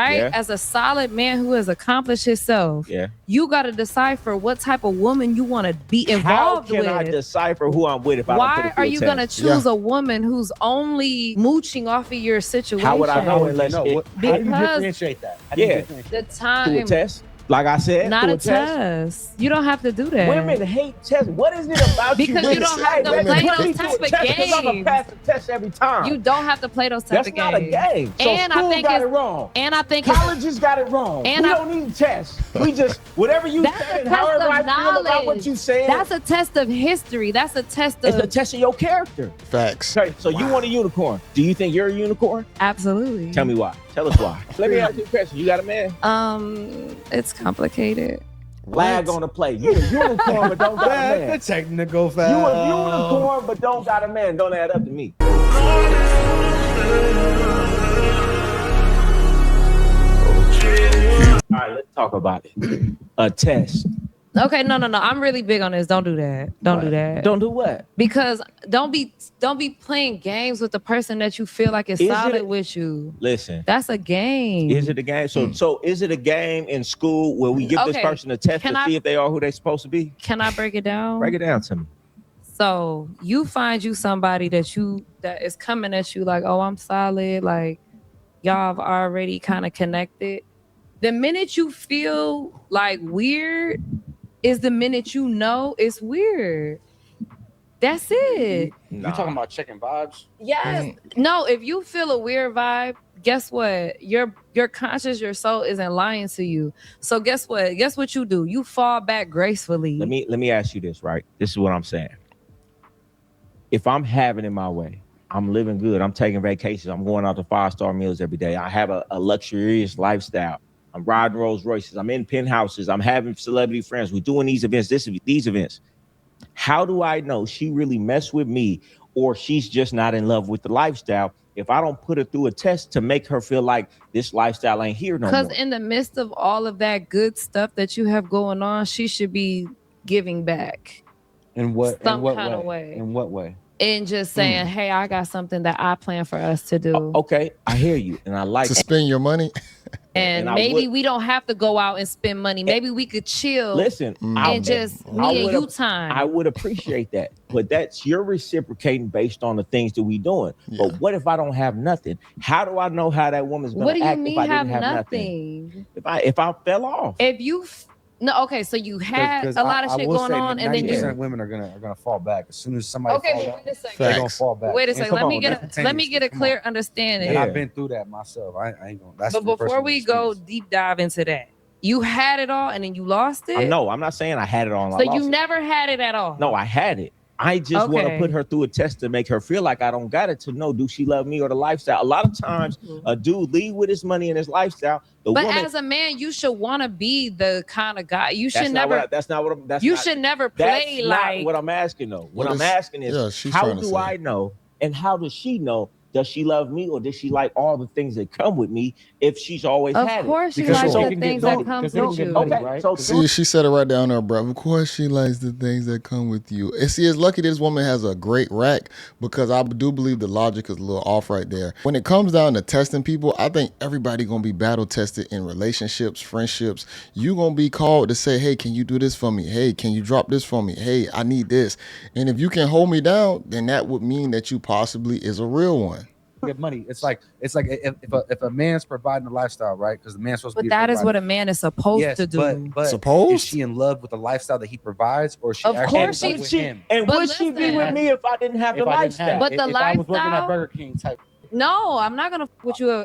right? Yeah. As a solid man who has accomplished himself, Yeah. you got to decipher what type of woman you want to be involved with. How can I decipher who I'm with if I don't put it Why through are a you test? going to choose a woman who's only mooching off of your situation? How would I know unless how do you differentiate that? How do you differentiate the time through a test? Like I said, not through a test. You don't have to do that. Women hate tests. What is it about because you? you don't have to play those type of games. I'm gonna pass the test every time. You don't have to play those type of games. That's not a game. So and school I think got it wrong. And I think colleges got it wrong. And we don't need tests. We just whatever you say and however I feel about what you said. That's a test of history. That's a test of. It's a test of your character. Facts. Okay, so you want a unicorn? Do you think you're a unicorn? Absolutely. Tell me why. Tell us why. Let me ask you a question. You got a man? It's complicated. Flag on the play. You a unicorn, but don't got a man. The technical fact. You a unicorn, but don't got a man. Don't add up to me. All right, let's talk about it. A test. Okay, no. I'm really big on this. Don't do that. Don't do that. Don't do what? Because don't be playing games with the person that you feel like is solid with you. Listen. That's a game. Is it a game? So is it a game in school where we give this person a test to see if they are who they're supposed to be? Can I break it down? Break it down to me. So you find you somebody that is coming at you like, oh, I'm solid. Like y'all have already kind of connected. The minute you feel like weird is the minute you know it's weird. That's it. You talking about checking vibes? Yes. No, if you feel a weird vibe, guess what? Your conscious, your soul isn't lying to you. So guess what? Guess what you do? You fall back gracefully. Let me ask you this, right? This is what I'm saying. If I'm having it my way, I'm living good, I'm taking vacations, I'm going out to 5-star meals every day, I have a luxurious lifestyle, I'm riding Rolls Royces, I'm in penthouses, I'm having celebrity friends, we're doing these events, these events. How do I know she really messed with me or she's just not in love with the lifestyle if I don't put her through a test to make her feel like this lifestyle ain't here no more? Because in the midst of all of that good stuff that you have going on, she should be giving back. In what kind of way? In what way? And just saying, hey, I got something that I plan for us to do. Okay, I hear you, and I like to spend your money. And maybe we don't have to go out and spend money. Maybe we could chill. Listen, and just me and you time. I would appreciate that, but you're reciprocating based on the things that we doing. Yeah. But what if I don't have nothing? How do I know how that woman's gonna act if I didn't have nothing? If I fell off? If you no, okay, so you had a lot of shit going on, and then 90% women are gonna fall back as soon as somebody. Okay, falls wait out, a second. They're gonna fall back. Wait a second. Let me get a clear understanding. And I've been through that myself. I ain't gonna. That's but before we go deep dive into that, you had it all and then you lost it. No, I'm not saying I had it all. So you never had it at all. No, I had it. I just want to put her through a test to make her feel like I don't got it to know, do she love me or the lifestyle? A lot of times a dude leave with his money and his lifestyle. But as a man, you should want to be the kind of guy. You should never. You should never play like. Not what I'm asking though. What I'm asking is, how do I know and how does she know? Does she love me or does she like all the things that come with me if she's always had it? Of course she likes the things that come with you. Okay, right? See, she said it right down there, bro. Of course she likes the things that come with you. And see, it's lucky this woman has a great rack because I do believe the logic is a little off right there. When it comes down to testing people, I think everybody going to be battle tested in relationships, friendships. You going to be called to say, hey, can you do this for me? Hey, can you drop this for me? Hey, I need this. And if you can hold me down, then that would mean that you possibly is a real one. Get money. It's like if a man's providing a lifestyle, right? Because the man's supposed to be. But that is what a man is supposed to do. But is she in love with the lifestyle that he provides, or is she actually in love with him? And would she be with me if I didn't have the lifestyle? But the lifestyle. I was working at Burger King type. No, I'm not gonna put you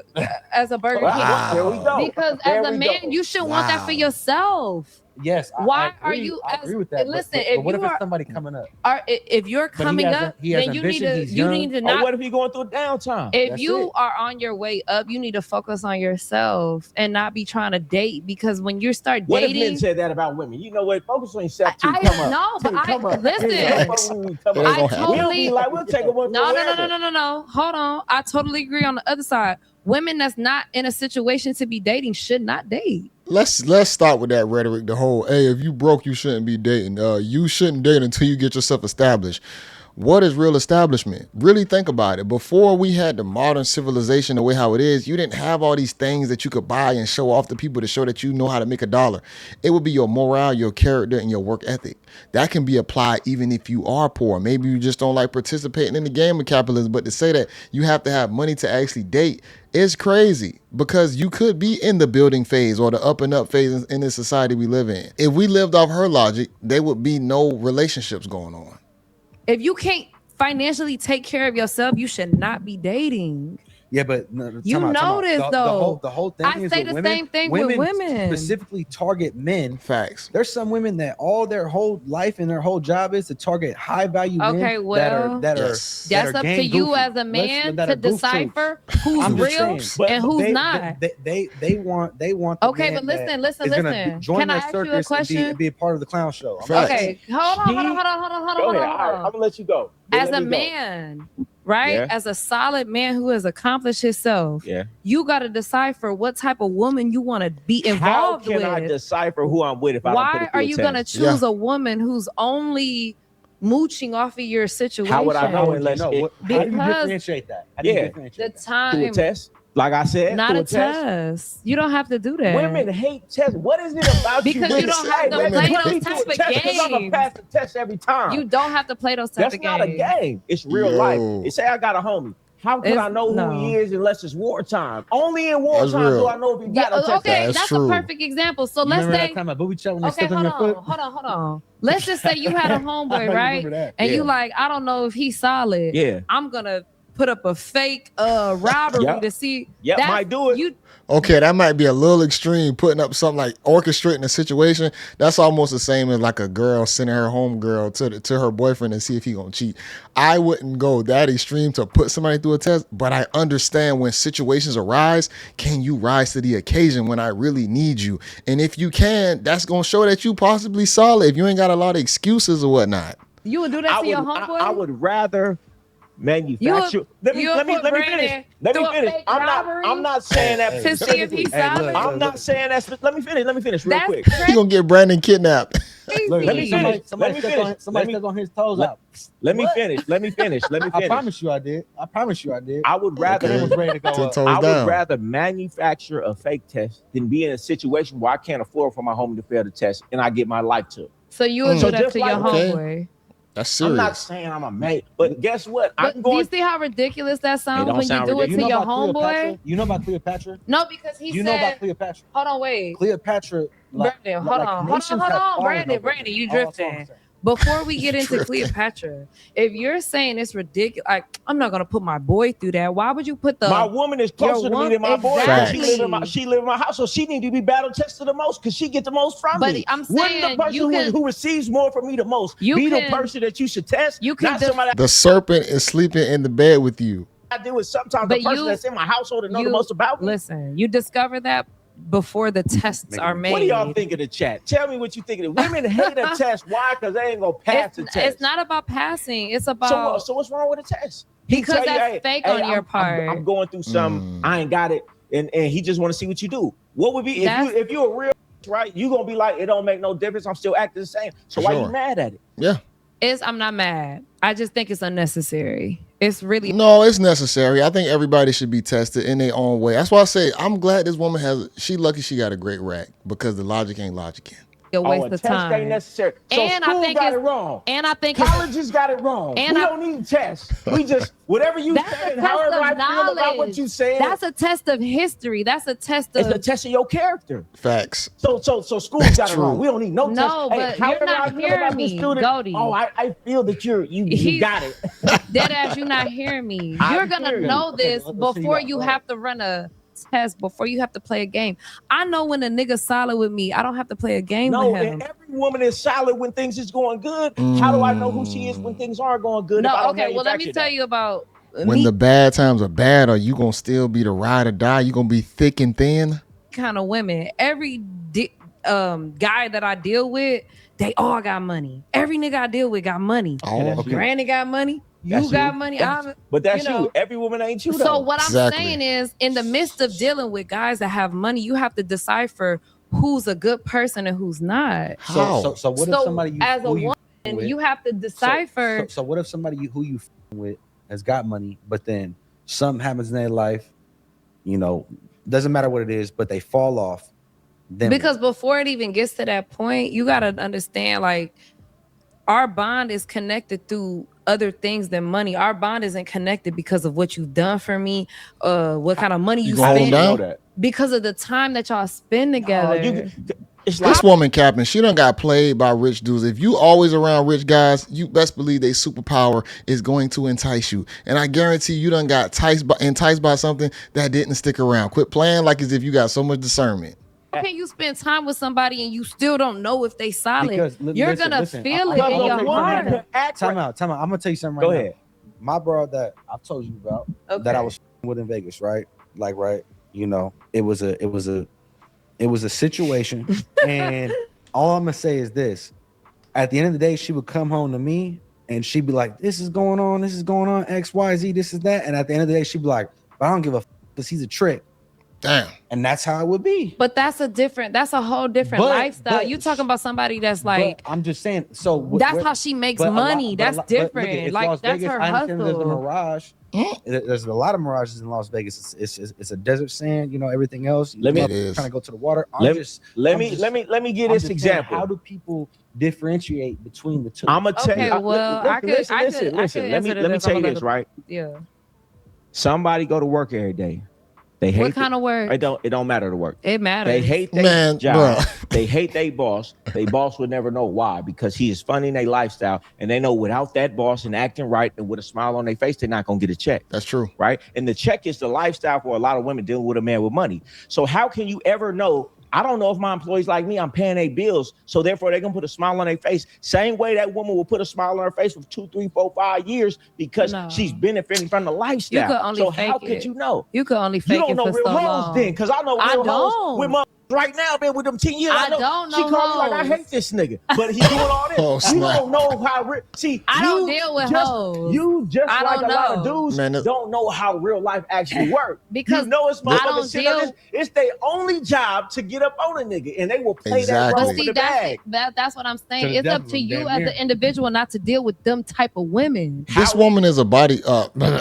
as a Burger King. There we go. Because as a man, you should want that for yourself. Yes. Why are you? I agree with that. Listen, but what if it's somebody coming up? If you're coming up, then you need to not. What if you're going through a downtime? If you are on your way up, you need to focus on yourself and not be trying to date, because when you start dating, what if men said that about women? You know what? Focus on yourself too. No, but listen. I totally like we'll take a one. No. Hold on. I totally agree on the other side. Women that's not in a situation to be dating should not date. Let's start with that rhetoric. The whole, hey, if you broke, you shouldn't be dating. You shouldn't date until you get yourself established. What is real establishment? Really think about it. Before we had the modern civilization the way how it is, you didn't have all these things that you could buy and show off to people to show that you know how to make a dollar. It would be your morale, your character, and your work ethic. That can be applied even if you are poor. Maybe you just don't like participating in the game of capitalism, but to say that you have to have money to actually date is crazy, because you could be in the building phase or the up and up phase in this society we live in. If we lived off her logic, there would be no relationships going on. If you can't financially take care of yourself, you should not be dating. Yeah, but no, You know this, though. The whole thing I is say with the women, same thing with women. specifically target men. Facts. There's some women that all their whole life and their whole job is to target high value men. Okay, well, Yes. that That's are up to gang you goofy. as a man that to are goof decipher troops. who's I'm just real saying, and who's they, not. They want the Okay, man but listen, that listen, is gonna listen. join Can I their ask you a circus question? and be a part of the clown show. Facts. Okay, hold on. Go ahead. All right, I'm gonna let you go. As Let a me go. man, right? Yeah. As a solid man who has accomplished himself, Yeah. you got to decipher what type of woman you want to be How involved can I with. decipher who I'm with if I don't put Why it through are a you test? going to choose a woman who's only mooching off of your situation? How would I know How would you unless know? it- How do you Because- differentiate that? How do you Yeah. differentiate The that? through a time, test? Like I said, not through a test. You don't have to do that. Women hate tests. What is it about Because you? you don't have to Hey, play put those me type through a of test 'cause I'm gonna games. pass the test every time. You don't have to play those type That's of not a games. game. It's real Yo. life. They say I got a homie. How can I know who he is unless it's wartime? Only in wartime real. do I know if he Yeah, got a test. okay, That's that's true. a perfect example. So You let's remember say, that time at booby trap when they okay, stepped on hold your on, foot? hold on. Let's just say you had a I know homeboy, you right? remember that. And you Yeah. like, I don't know if he's solid. Yeah. I'm gonna put up a fake robbery Yep. to see. Yep, That's- might do it. You Okay, that might be a little extreme, putting up something like orchestrating a situation. That's almost the same as like a girl sending her homegirl to her boyfriend and see if he gonna cheat. I wouldn't go that extreme to put somebody through a test, but I understand when situations arise, can you rise to the occasion when I really need you? And if you can, that's gonna show that you possibly solid if you ain't got a lot of excuses or whatnot. you would do that to your homeboy? I would rather manufacture. Let me put finish. Brandon Let me through a finish. fake I'm robbery not saying that to to see if specifically. he's Hey, solid. look, I'm not saying that. Let me finish real That's quick. You gonna get Brandon kidnapped. Look, Let me finish. Somebody Let me stepped finish. on- somebody Let me- stepped on his toes let- out. Let me What? finish. Let me finish. I promise you I did. I promise you I did. I would The rather. game was ready to go To up. toes I would down. rather manufacture a fake test than be in a situation where I can't afford for my homie to fail the test and I get my life took. So you would Mm. do So that just to like- your Okay. homeboy. That's I'm not serious. saying I'm a mate, but guess what? But I'm do you going. see how ridiculous that sounds don't when you sound do it ridiculous. to You know your about Cleopatra? homeboy? You know about Cleopatra? No, because he You know said, about Cleopatra? hold on, wait. Cleopatra. Brandon, hold on, Brandon, you drifting. Before we get into Drifting. Cleopatra, if you're saying it's ridiculous, like I'm not gonna put my boy through that. Why would you put the My woman is closer to me than my boy. Exactly. She live in my house, so she need to be battle tested the most because she get the most from But me. I'm Wouldn't saying the person you can- who receives more from me the most You be can- the person that you should test? you can not def- somebody The serpent is sleeping in the bed with you. I deal with. Sometimes But the person you- that's in my household that know the you- most about me. Listen, you discover that before the tests are made. What do y'all think of the chat? Tell me what you think of it. Women hate a test. Why? Because they ain't gonna pass the It's, test. it's not about passing. It's about So what's wrong with the test? He Because tell you, that's hey, fake hey, on your I'm part. going through some. Mm. I ain't got it, and he just want to see what you do. What would be if you a real right? You gonna be like, it don't make no difference. I'm still acting the same. So why Sure. you mad at it? Yeah. I'm not mad. I just think it's unnecessary. It's really No, it's necessary. I think everybody should be tested in their own way. That's why I say I'm glad this woman she lucky she got a great rack because the logic ain't logicking. a waste a of test ain't time. necessary. So And I school think got it's- it wrong. And I think it's, Colleges got it wrong. And We I- don't need tests. We just whatever you That's say a and test however of I feel about what knowledge. you said. that's a test of history. That's a test It's of a test of your character. Facts. So school's That's got it true. wrong. We don't need no test. No, Hey, but you're however not I feel hearing about this me, student, Goldie. Oh, I feel that you He's- got it. dead ass. You're not hearing me. I You're gonna hear you. know Okay, this let's see you before out. you Go have to run a test. Before you have to play a game. I know when a nigga solid with me. I don't have to play a game No, with him. and every woman is solid when things is going good. How do I know who she is when things aren't going good? if I No, don't okay. Well, let me manufacture tell that? you about When me the bad times are bad, are you gonna still be the ride or die? You gonna be thick and thin? kind of women. Every guy that I deal with, they all got money. Every nigga I deal with got money. Oh, that's okay. you. Brandon got money. You That's got you. money. But that's you you. know. Every woman ain't you though. So what Exactly. I'm saying is, in the midst of dealing with guys that have money, you have to decipher who's a good person and who's not. How? So what if So somebody as a who you woman, and with. you have to decipher. So what if somebody who you with has got money, but then something happens in their life, you know, doesn't matter what it is, but they fall off. Then Because before it even gets to that point, you got to understand, like, our bond is connected through other things than money. Our bond isn't connected because of what you've done for me, what kind of money you gonna hold spend, down? That. because of the time that y'all spend together. It's like, This woman capping, she done got played by rich dudes. If you always around rich guys, you best believe they superpower is going to entice you. And I guarantee you done got enticed by something that didn't stick around. Quit playing like as if you got so much discernment. How can you spend time with somebody and you still don't know if they solid? Because You're gonna feel it in your heart. Time out. I'm gonna tell you something right Go now. ahead. My bro that I've told you about, that I was with in Vegas, right? Like, right, you know, it was a situation, and all I'm gonna say is this: at the end of the day, she would come home to me and she'd be like, "This is going on, X, Y, Z, this is that," and at the end of the day, she'd be like, "But I don't give a because he's a trick." Damn. And that's how it would be. But that's a whole different lifestyle. You talking about somebody that's like, I'm just saying. So that's how she makes money. That's different. Like, that's her I understand there's a hustle. mirage. There's a lot of mirages in Las Vegas. It's a desert sand, you know, everything else. Let me- It is trying to go to the water. Let me give this example. How do people differentiate between the two? I'm gonna tell Okay, you. well, I could listen. answer Let me this. tell I'm you gonna this, right? Yeah. Somebody go to work every day. They hate What kind of work? It don't matter the work. It matters. They hate their Man, job. bruh. They hate their boss. Their boss would never know why, because he is funding their lifestyle, and they know without that boss and acting right and with a smile on their face, they're not gonna get a check. That's true. Right? And the check is the lifestyle for a lot of women dealing with a man with money. So how can you ever know? I don't know if my employees like me, I'm paying their bills, so therefore they're gonna put a smile on their face. Same way that woman will put a smile on her face for 2, 3, 4, 5 years because she's benefiting from the lifestyle. You could only so fake how it. could you know? You could only fake You don't it know for real so hoes long. then, because I know I real hoes don't. with my right now, been with them 10 years. I don't know She called me like, I hoes. hate this nigga, but he doing all this. Oh, You snap. don't know how real. See, I don't deal with hoes. You just I like don't a lot of know. dudes Man, don't know how real life actually works. Because you know it's I motherfuckers don't sit on deal- this. It's their only job to get up on a nigga, and they will play Exactly. that But role see, for the bag. that's what I'm saying. To the It's up devil, to you damn as near. an individual not to deal with them type of women. This woman is a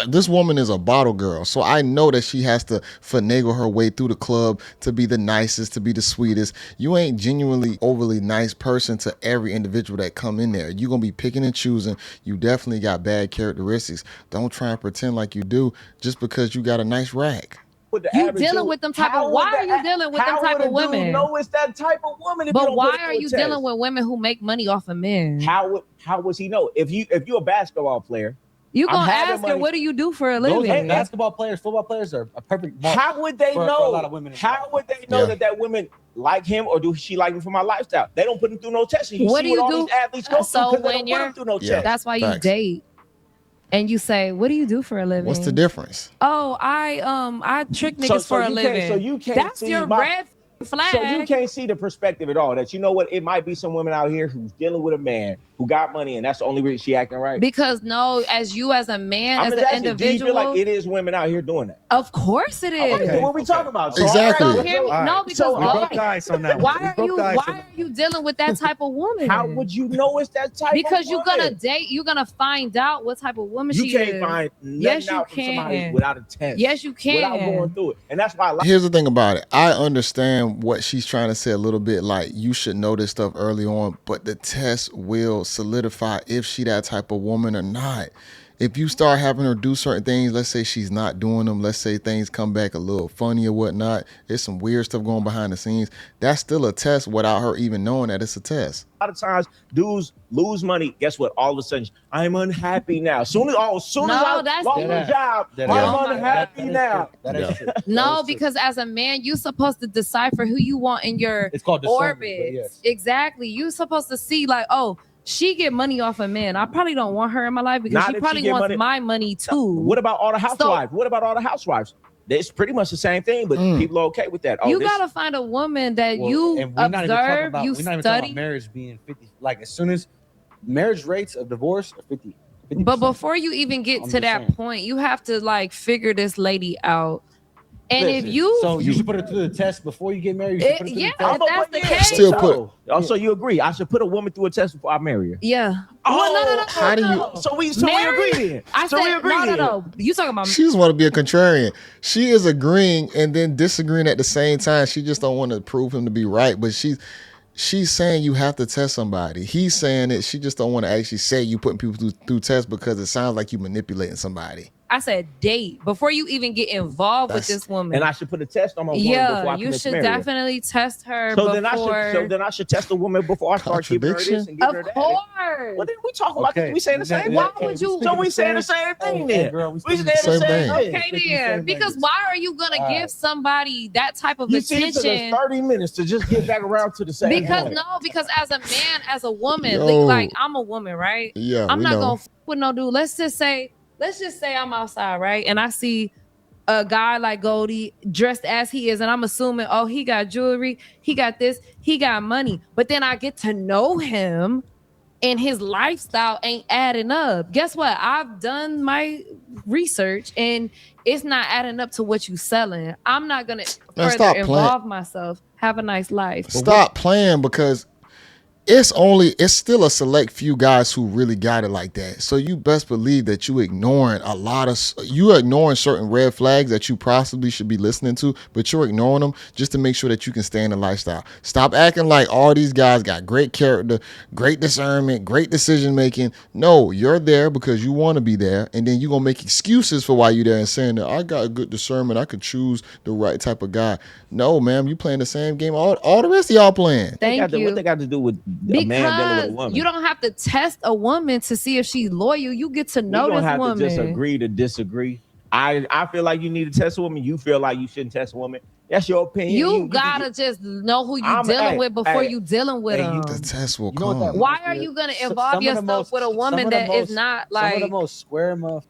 this woman is a bottle girl. So I know that she has to finagle her way through the club to be the nicest, to be the sweetest. You ain't genuinely overly nice person to every individual that come in there. You're going to be picking and choosing. You definitely got bad characteristics. Don't try and pretend like you do just because you got a nice rack. You dealing with them type of. Why are you dealing with them type of women? No, it's that type of woman. If you But don't why put it are through a you test. dealing with women who make money off of men? How was he know? If you're a basketball player, You I'm gonna having ask her, money. what do you do for a Those living? basketball players, football players are a perfect mark. how would they for know? a lot of women in How would they know Yeah. that women like him, or do she like me for my lifestyle? They don't put him through no testing. You What see do you what all do? these athletes go So through because they when don't put you're- him through no Yeah. test. That's why you Facts. date. And you say, what do you do for a living? What's the difference? Oh, I trick niggas for a living. So you can't That's see your my- red flag. So you can't see the perspective at all. That you know what, it might be some women out here who's dealing with a man who got money, and that's the only reason she acting right. Because no, as a man, I'm as just an asking, do you individual, feel like it is women out here doing that? of course it is. Okay, what we talking about? So, Exactly. all So right, hear me, All right. no, because So We why, broke the ice on that one. why We are broke you the ice why on are you dealing with that type of woman? how would you know it's that type Because of you're woman? gonna date, you're gonna find out what type of woman You she can't is. find nothing Yes, you out from somebody can. without a test. Yes, you can. Without going through it. And that's why I like Here's the thing about it. I understand what she's trying to say a little bit, like you should know this stuff early on, but the test will solidify if she that type of woman or not. If you start having her do certain things, let's say she's not doing them, let's say things come back a little funny or whatnot, there's some weird stuff going behind the scenes, that's still a test without her even knowing that it's a test. a lot of times dudes lose money. Guess what? All of a sudden, I'm unhappy now. Soon as No, I that's lost the- my job, That I'm is- unhappy that is now. true. That is Yeah. true. That No, is true. because as a man, you're supposed to decipher who you want in your It's called discernment, orbit. but yes. Exactly. You're supposed to see, like, oh, she get money off of men. I probably don't want her in my life because Not she if she probably get wants money- my money too. What about all the housewives? It's pretty much the same thing, but people are okay with that. Oh, You this- gotta find a woman that Well, you and we're not even talking observe, about- you we're not even talking study. about marriage being 50. Like as soon as marriage rates of divorce are 50. But before you even get I'm to just that saying. point, you have to like figure this lady out. And Listen, if you, So you should put it through the test before you get married. You should put it through yeah, the test. if that's the case, Still put. Also, you agree? I should put a woman through a test before I marry her. yeah. Oh, Well, no. How do you? So we Married? agree then. I So said we agree then. no. You talking about? She just want to be a contrarian. She is agreeing and then disagreeing at the same time. She just don't want to prove him to be right, but she's saying you have to test somebody. He's saying it. She just don't want to actually say you putting people through tests because it sounds like you manipulating somebody. I said date before you even get involved with this woman. And I should put a test on my woman before I you commit should to marry her. definitely test her So before. then I should test a woman before I start giving her this and giving her Of that. course. Well, then we talking about this. We saying the same thing. Why would you? So we saying the same thing then. Girl, We saying the Same same thing. thing. Okay then, because why are you gonna give somebody that type of You see, it took us attention? 30 minutes to just get back around to the same Because point. because as a man, as a woman, Yo. like I'm a woman, right? Yeah, I'm we not know. gonna f with no dude. Let's just say I'm outside, right? And I see a guy like Goldie dressed as he is, and I'm assuming, oh, he got jewelry, he got this, he got money. But then I get to know him and his lifestyle ain't adding up. Guess what? I've done my research and it's not adding up to what you selling. I'm not gonna Man, further stop involve myself. Have a nice life. Stop playing because it's still a select few guys who really got it like that. So you best believe that you're ignoring certain red flags that you possibly should be listening to, but you're ignoring them just to make sure that you can stay in the lifestyle. Stop acting like all these guys got great character, great discernment, great decision making. No, you're there because you want to be there, and then you're gonna make excuses for why you're there and saying that I got a good discernment, I could choose the right type of guy. No, ma'am, you playing the same game all the rest of y'all playing. Thank you. What they got to do with a man dealing with a woman? You don't have to test a woman to see if she's loyal. You get to know We don't this have woman. to just agree to disagree. I feel like you need to test a woman. You feel like you shouldn't test a woman. That's your opinion. You gotta just know who you dealing with before you dealing with them. The test will You know what come. that Why are you gonna involve yourself with a woman that is not Some of the like? most square motherfuckers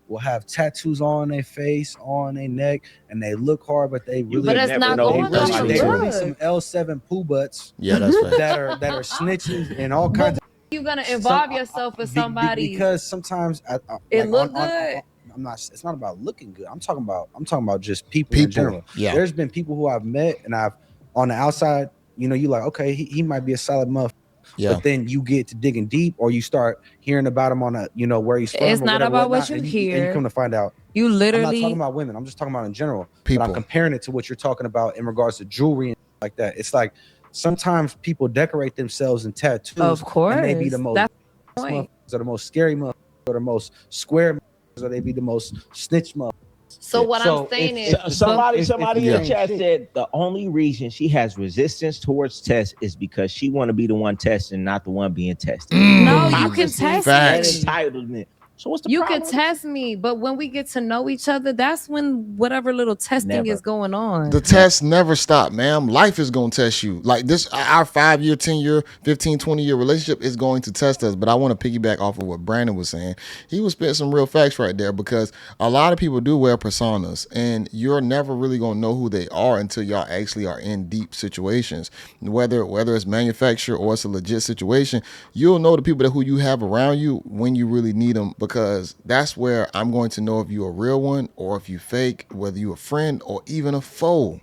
will have tattoos on their face, on their neck, and they look hard, but they really. But it's not going they on really, your they really look. some L7 poo butts Yeah, that's right. that are snitches and all kinds of. You gonna involve yourself with somebody? Because sometimes It look good. I'm not. It's not about looking good. I'm talking about just people in general. Yeah. There's been people who I've met and I've on the outside. You know, you like, okay, he might be a solid motherfucker. Yeah. But then you get to digging deep, or you start hearing about him on a, where he's from. It's or not whatever, about whatnot, what you and hear. And you come to find out. You I'm not literally. talking about women. I'm just talking about in general. People. But I'm comparing it to what you're talking about in regards to jewelry and like that. It's like sometimes people decorate themselves in tattoos. Of course. And they be the most. That's the point. Are the most scary motherfuckers, or the most square motherfuckers, or they be the most snitch motherfuckers. So what So I'm saying if- is, Somebody Yeah. in the chat said the only reason she has resistance towards tests is because she want to be the one testing, not the one being tested. no, you can Hypocrisy test and me. entitlement. So what's the You problem? can test me, but when we get to know each other, that's when whatever little testing Never. is going on. The tests never stop, ma'am. Life is going to test you. Like this, our 5-year, 10-year, 15, 20-year relationship is going to test us. But I want to piggyback off of what Brandon was saying. He was spitting some real facts right there because a lot of people do wear personas and you're never really going to know who they are until y'all actually are in deep situations. Whether it's manufactured or it's a legit situation, you'll know the people who you have around you when you really need them, because that's where I'm going to know if you're a real one or if you fake, whether you're a friend or even a foe.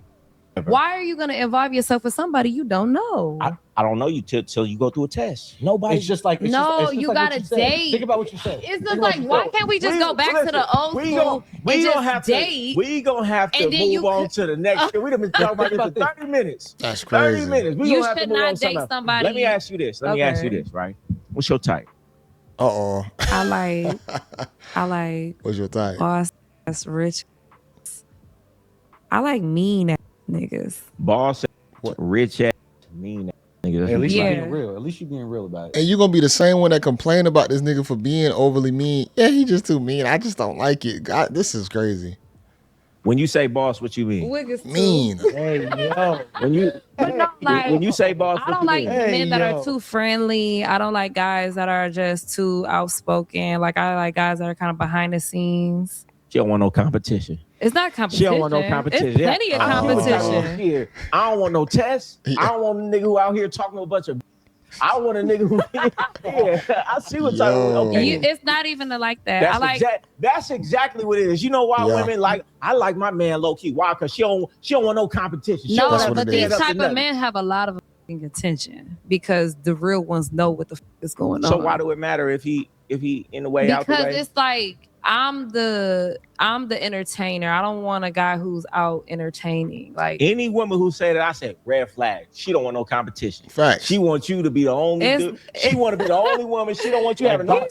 Why are you going to involve yourself with somebody you don't know? I don't know you till you go through a test. Nobody. It's just like it's No, just you like what gotta said. date. Think about what you said. It's just like, why can't we just go back to the old school and just date? We gonna have to and then move you on to the next. We done been talking about this for 30 minutes. That's 30 crazy. minutes. We You gonna have to should move on not to date something else. somebody. Let me ask you this. Right? What's your type? Uh-oh. I like What's your type? boss ass rich. I like mean ass niggas. Boss, rich ass, mean ass nigga. Hey, at least Yeah. you're being real. At least you're being real about it. And you gonna be the same one that complain about this nigga for being overly mean. Yeah, he just too mean. I just don't like it. God, this is crazy. When you say boss, what you mean? Wiggers too. Mean. Hey, yo. When you say boss, I what don't you like mean? Hey, men that yo. are too friendly. I don't like guys that are just too outspoken. Like I like guys that are kind of behind the scenes. She don't want no competition. It's not She competition. don't want no competition. It's plenty of Oh. competition. Here, I don't want no tests. I don't want a nigga who out here talking to a bunch of. I want a nigga who, yeah, I see what type of, okay. It's not even like that. That's exactly what it is. You know why women like, I like my man low key. Why? Because she don't want no competition. No, but these type of men have a lot of attention because the real ones know what the is going on. So why do it matter if he in the way out the way? Because it's like I'm the entertainer. I don't want a guy who's out entertaining. Like any woman who say that, I said red flag. She don't want no competition. Facts. She wants you to be the only dude. She want to be the only woman. She don't want you having no.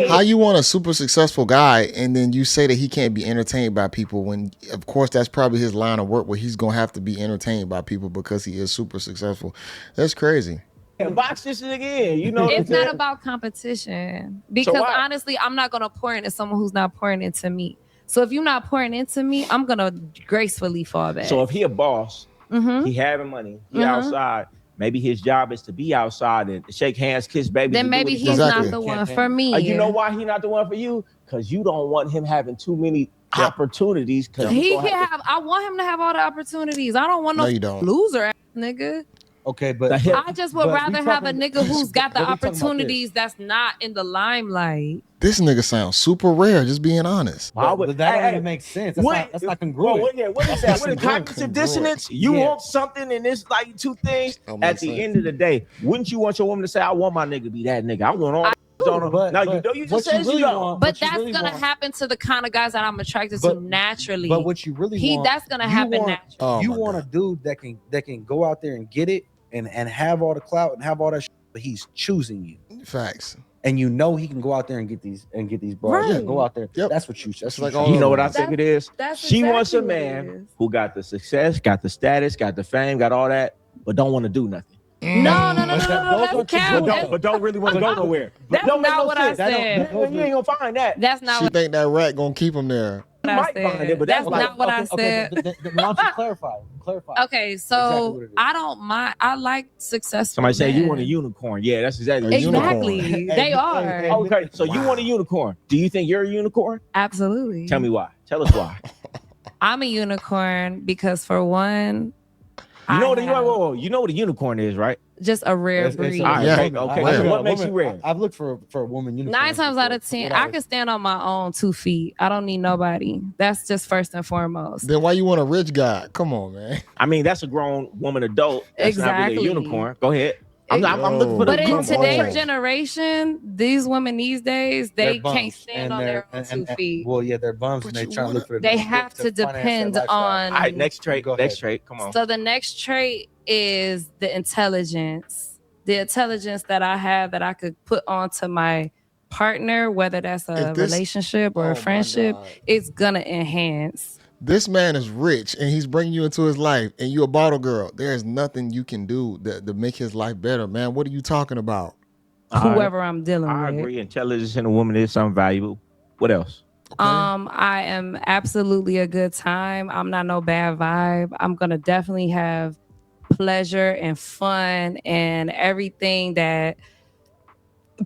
How you want a super successful guy and then you say that he can't be entertained by people when, of course, that's probably his line of work where he's gonna have to be entertained by people because he is super successful. That's crazy. And box this again, you know. It's not about competition because honestly, I'm not gonna pour into someone who's not pouring into me. So if you're not pouring into me, I'm gonna gracefully fall back. So if he a boss, he having money, he outside. Maybe his job is to be outside and shake hands, kiss babies. Then maybe he's not the one for me. You know why he's not the one for you? Because you don't want him having too many opportunities. He can have. I want him to have all the opportunities. I don't want no loser ass nigga. Okay, but I just would rather have a nigga who's got the opportunities that's not in the limelight. This nigga sounds super rare, just being honest. But that don't even make sense. That's not congruent. What is that? What is cognitive dissonance? You want something and it's like two things. At the end of the day, wouldn't you want your woman to say, I want my nigga to be that nigga? I want all you just said you don't. But that's gonna happen to the kind of guys that I'm attracted to naturally. But what you really want, that's gonna happen naturally. You want a dude that can go out there and get it and have all the clout and have all that shit, but he's choosing you. Facts. And you know he can go out there and get these bras. Right. Yeah, go out there. Yep. That's what you. That's like you know what I think it is. She wants a exactly man who got the success, got the status, got the fame, got all that, but don't want to do nothing. No, that's cap. But don't really want to go nowhere. That's not what I said. You ain't gonna find that. That's not. She think that rat gonna keep him there. You might find it, but that's not what I said. Why don't you clarify? Okay, so exactly I don't mind. I like successful. Somebody say you want a unicorn. Yeah, that's exactly. They are. Okay, so you want a unicorn. Do you think you're a unicorn? Absolutely. Tell me why. Tell us why. I'm a unicorn because for one, you know what a unicorn is, right? Just a rare breed. Okay. So what makes you rare? I've looked for a woman unicorn. 9 times out of 10, I can stand on my own 2 feet. I don't need nobody. That's just first and foremost. Then why you want a rich guy? Come on, man. I mean, that's a grown woman adult. That's exactly. Not really a unicorn. Go ahead. I'm looking for the. But in today's generation, these women these days, they can't stand on their own 2 feet. Well, yeah, they're bums and they try to look for. They have to depend on. All right, next trait. Next trait. Come on. So the next trait is the intelligence. The intelligence that I have that I could put onto my partner, whether that's a relationship or a friendship, it's gonna enhance. This man is rich and he's bringing you into his life and you're a bottle girl. There's nothing you can do to make his life better, man. What are you talking about? Whoever I'm dealing with. I agree. Intelligence in a woman is something valuable. What else? Okay. I am absolutely a good time. I'm not no bad vibe. I'm going to definitely have pleasure and fun and everything that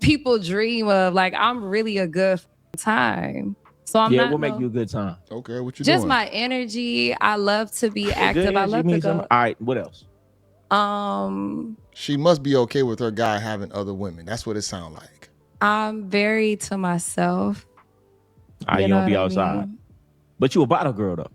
people dream of. Like, I'm really a good time. So I'm not. We'll make you a good time. Okay, what you just doing? My energy. I love to be active. I love to go. All right, what else? She must be okay with her guy having other women. That's what it sounds like. I'm very to myself. You don't be outside. But you a bottle girl though.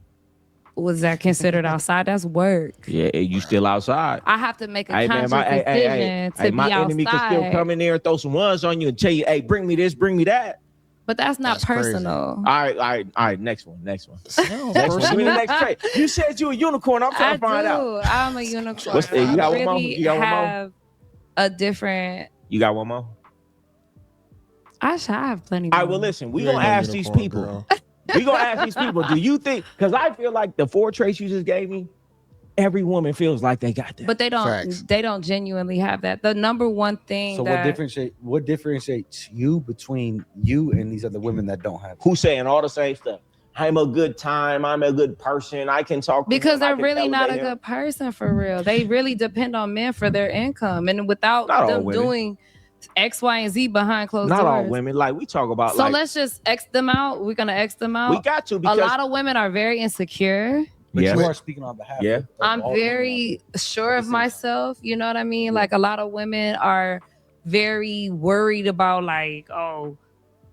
Was that considered outside? That's work. Yeah, you still outside. I have to make a conscious decision to be my outside. Enemy can still come in there and throw some ones on you and tell you, hey, bring me this, bring me that. But that's not personal. All right. Next one. Give me Personal. the next trait. You said you a unicorn. I'm trying to find out. I'm a unicorn. You got one more? You got have a different. You got one more? I have plenty. All right. Well, listen. We gonna ask these people. Do you think? Because I feel like the 4 traits you just gave me, every woman feels like they got that. But they don't. Facts. They don't genuinely have that. The number one thing. So what differentiates you between you and these other women that don't have it? Who's saying all the same stuff? I'm a good time. I'm a good person. I can talk. Because they're really not a good person for real. They really depend on men for their income, and without them doing X, Y, and Z behind closed doors. Not all women. Like we talk about. So let's just X them out. We're gonna X them out. We got to. Because a lot of women are very insecure. But Yeah. you are speaking on behalf of I'm all women out very there. sure At of the same time. myself. You know what I mean? Yeah. Like a lot of women are very worried about like, oh,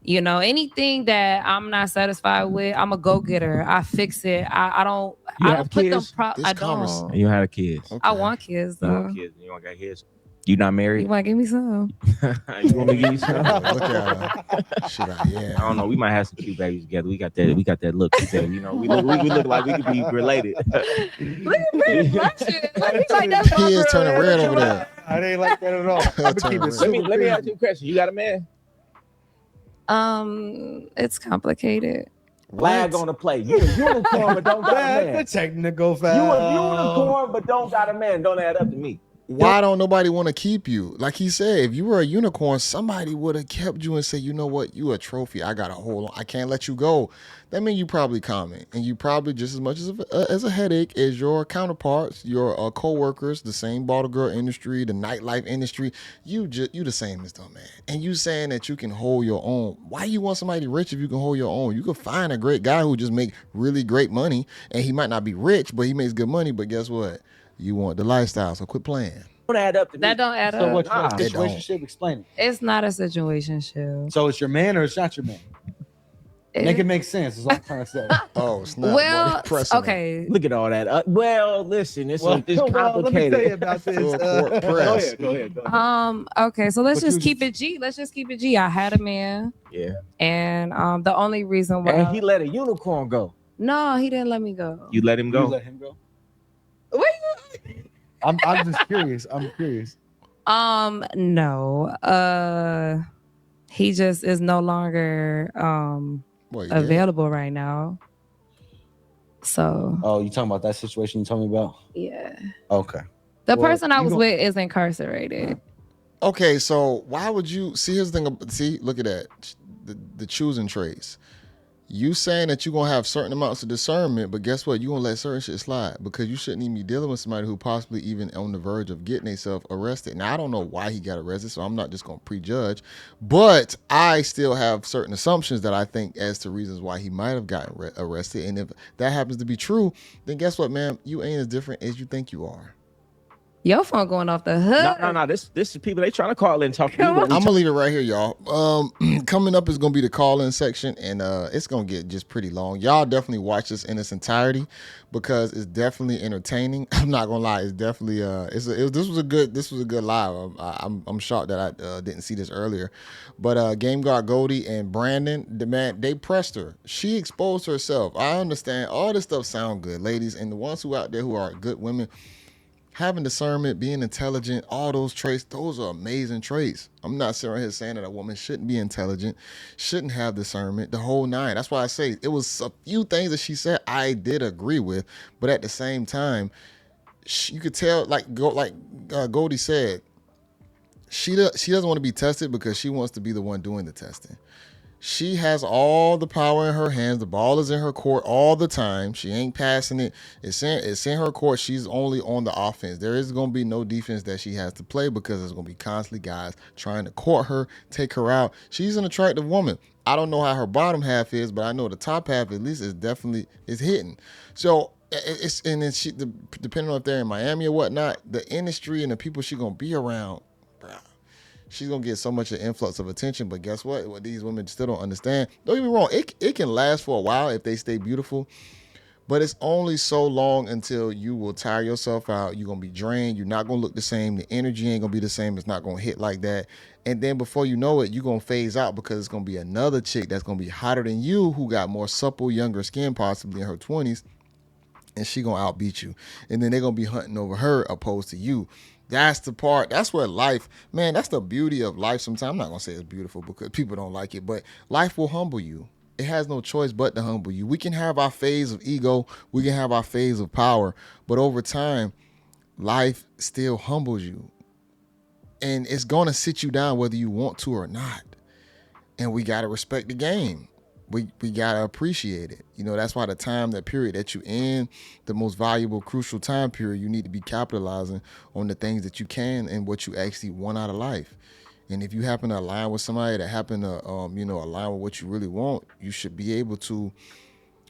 you know, anything that I'm not satisfied with, I'm a go-getter. I fix it. I don't You I have don't put them kids? I don't. You had kids. Okay. I want kids You though. want kids? You don't got kids? You not You married? might give me some. You want me to give you some? Look at her. Should I? Yeah. I don't know. We might have some cute babies together. We got that look together. You know, we look like we could be related. Look at Brady blushing. Like that's my He is girl. turning red over there. I ain't like that at all. I'm Turn keep it red. Let me ask you a question. You got a man? It's complicated. Flag on the play. You a unicorn, but don't got a man. That's a technical You foul. a unicorn, but don't got a man. Don't add up to me. Why don't nobody want to keep you? Like he said, if you were a unicorn, somebody would have kept you and said, you know what, you a trophy. I got to hold on. I can't let you go. That means you probably common, and you probably just as much as a headache as your counterparts, your co-workers, the same bottle girl industry, the nightlife industry. You the same as them, man. And you saying that you can hold your own. Why you want somebody rich if you can hold your own? You could find a great guy who just make really great money, and he might not be rich, but he makes good money. But guess what? You want the lifestyle, so quit playing. Don't add up to me. That don't add So up. what's Nah, your it don't. situationship? Explain it. It's not a situationship. So it's your man or it's not your man? Make it make sense. Is all I'm trying to say. Oh, snap. Well, Pressing okay. Look at all that. Well, listen, it's Well, complicated. let me tell you about this. Full court press. Go ahead. Okay, so let's But you just keep it G. Let's just keep it G. I had a man, Yeah. and the only reason why And he let a unicorn go. no, he didn't let me go. You let him You go. let him go. Wait. I'm just curious. I'm curious. No. He just is no longer What, you did? available right now. So Oh, you talking about that situation you told me about? yeah. Okay. The Well, person I you was gon- with is incarcerated. Okay, so why would you see? Here's the thing. See, look at that. The choosing traits. You saying that you're gonna have certain amounts of discernment, but guess what? You're gonna let certain shit slide because you shouldn't even be dealing with somebody who possibly even on the verge of getting themselves arrested. Now I don't know why he got arrested, so I'm not just gonna prejudge, but I still have certain assumptions that I think as to reasons why he might have gotten arrested. And if that happens to be true, then guess what, man? You ain't as different as you think you are. Your phone going off the hook. No. This is people. They trying to call in and talk to you. Come on. but we I'm gonna leave it right here, y'all. Coming up is gonna be the call-in section, and it's gonna get just pretty long. Y'all definitely watch this in its entirety because it's definitely entertaining. I'm not gonna lie, it's definitely this was a good live. I'm shocked that I didn't see this earlier, but Game Guard Goldie and Brandon, they pressed her. She exposed herself. I understand all this stuff sound good, ladies, and the ones who out there who are good women. Having discernment, being intelligent, all those traits, those are amazing traits. I'm not sitting here saying that a woman shouldn't be intelligent, shouldn't have discernment, the whole nine. That's why I say it was a few things that she said I did agree with, but at the same time, you could tell, Goldie said, she doesn't want to be tested because she wants to be the one doing the testing. She has all the power in her hands. The ball is in her court all the time. She ain't passing it. It's in her court. She's only on the offense. There is going to be no defense that she has to play because there's going to be constantly guys trying to court her, take her out. She's an attractive woman. I don't know how her bottom half is, but I know the top half at least is hitting. So depending on if they're in Miami or whatnot, the industry and the people she's going to be around, she's going to get so much an influx of attention, but guess what? What these women still don't understand. Don't get me wrong. It can last for a while if they stay beautiful, but it's only so long until you will tire yourself out. You're going to be drained. You're not going to look the same. The energy ain't going to be the same. It's not going to hit like that. And then before you know it, you're going to phase out because it's going to be another chick that's going to be hotter than you who got more supple, younger skin, possibly in her 20s, and she going to outbeat you. And then they're going to be hunting over her opposed to you. That's the part. That's where life, man, that's the beauty of life sometimes. I'm not going to say it's beautiful because people don't like it, but life will humble you. It has no choice but to humble you. We can have our phase of ego. We can have our phase of power, but over time, life still humbles you. And it's going to sit you down whether you want to or not. And we got to respect the game. We got to appreciate it. You know, that's why that period that you in, the most valuable, crucial time period, you need to be capitalizing on the things that you can and what you actually want out of life. And if you happen to align with somebody that happen to, align with what you really want, you should be able to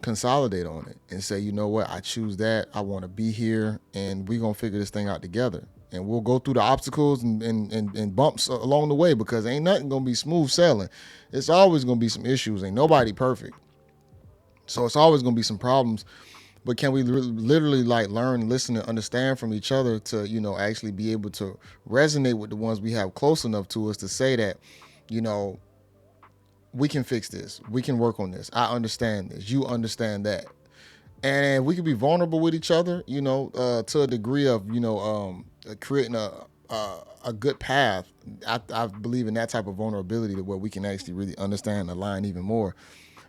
consolidate on it and say, you know what, I choose that. I want to be here, and we're gonna figure this thing out together. And we'll go through the obstacles and bumps along the way, because ain't nothing gonna be smooth sailing. It's always gonna be some issues. Ain't nobody perfect, so it's always gonna be some problems. But can we literally like learn, listen, and understand from each other to, you know, actually be able to resonate with the ones we have close enough to us to say that, you know, we can fix this, we can work on this, I understand this, you understand that, and we can be vulnerable with each other, you know, to a degree of, you know, creating a good path. I believe in that type of vulnerability, to where we can actually really understand the line even more.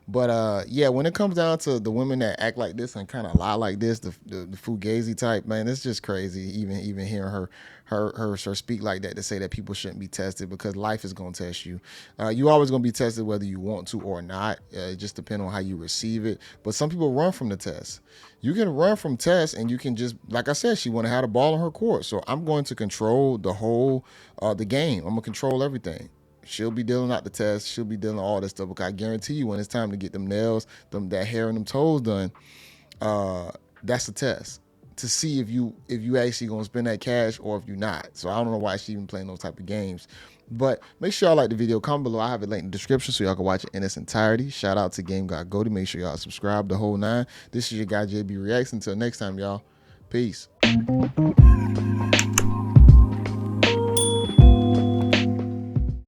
But yeah, when it comes down to the women that act like this and kind of lie like this, the fugazi type, man, it's just crazy. Even hearing her speak like that, to say that people shouldn't be tested, because life is gonna test you. You always gonna be tested whether you want to or not. It just depends on how you receive it. But some people run from the test. You can run from tests, and you can just, like I said, she want to have the ball in her court. So I'm going to control the whole the game. I'm gonna control everything. She'll be dealing out the test. She'll be dealing all that stuff. Because I guarantee you, when it's time to get them nails, that hair and them toes done, that's the test to see if you actually gonna spend that cash or if you're not. So I don't know why she even playing those type of games. But make sure y'all like the video. Comment below. I have it linked in the description so y'all can watch it in its entirety. Shout out to Game God Goaty. Make sure y'all subscribe, the whole nine. This is your guy JayBReacts. Until next time, y'all. Peace.